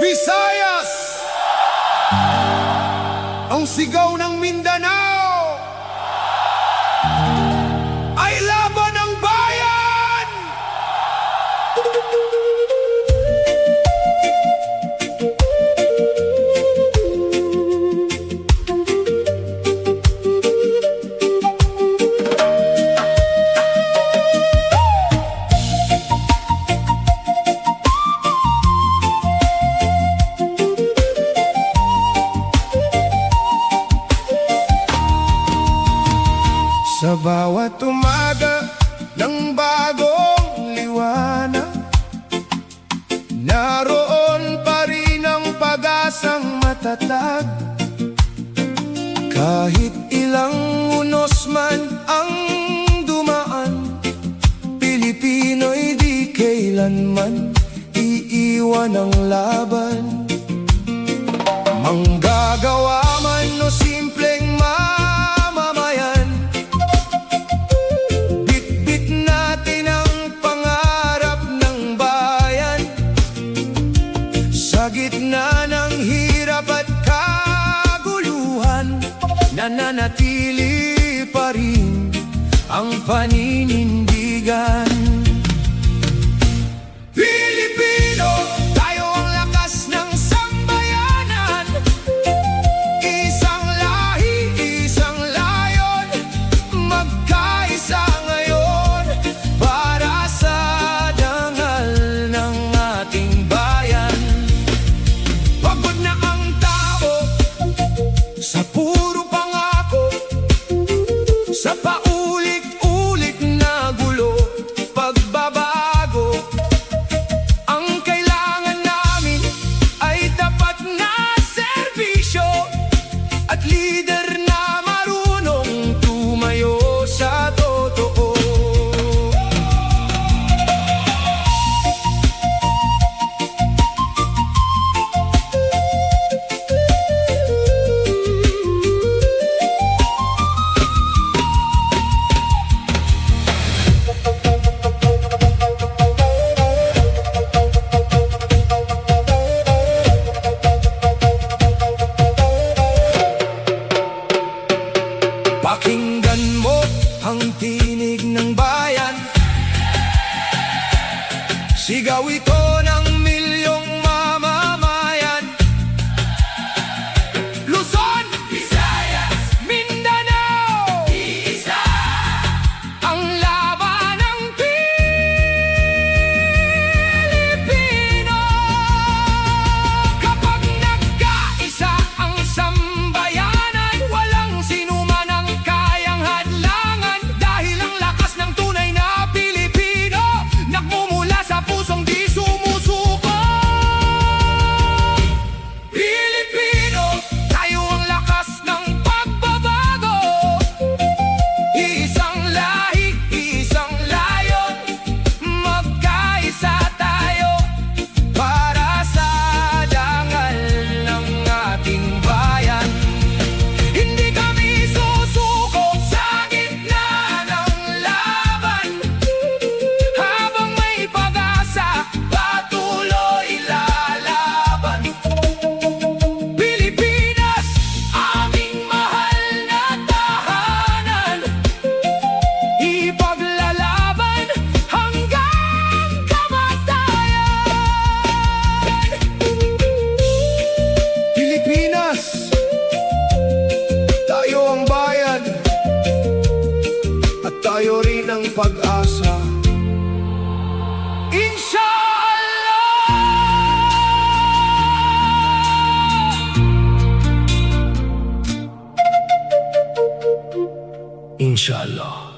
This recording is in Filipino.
Visayas! Ang sigaw ng Mindanao ay laban ng bayan! Sa bawat umaga ng bagong liwanag, naroon pa rin ang pag-asang matatag. Kahit ilang unos man ang dumaan, Pilipino'y di kailanman iiwan ang laban. Manggagawa man o simpleng mamamayan, bitbit natin ang pangarap ng bayan. Sa gitna ng hirap at kaguluhan, nananatili pa rin ang paninindigan. Pilipino, tayo ang lakas ng sambayanan. Isang lahi, isang layon, magkaisa ngayon para sa dangal ng ating bayan. Pagod na ang tao sa puro pangako, sa paulit-ulit na gulo, pagbabago. Ang kailangan namin ay tapat na serbisyo at lider na marunong tumayo sa totoo. Pakinggan mo ang tinig ng bayan, sigaw ito ng milyong mamamayan. Luzon, Visayas, Mindanao, iisa ang laban ng Pilipino. Kapag nagkaisa ang sambayanan, walang sinuman ang kayang hadlangan. Dahil ang lakas ng tunay na Pilipino nagmumula sa pusong di sumusuko. Pilipino, tayo ang lakas ng pagbabago. Isang lahi, isang layon, magkaisa tayo para sa dangal ng ating bayan. Hindi kami susuko sa gitna ng laban. Habang may pag-asa, patuloy lalaban. Pilipinas, aming mahal na tahanan, ipaglalaban hanggang kamatayan. Pilipinas, tayo ang bayan, at tayo rin ang pag-asa. Inshallah. Inshallah.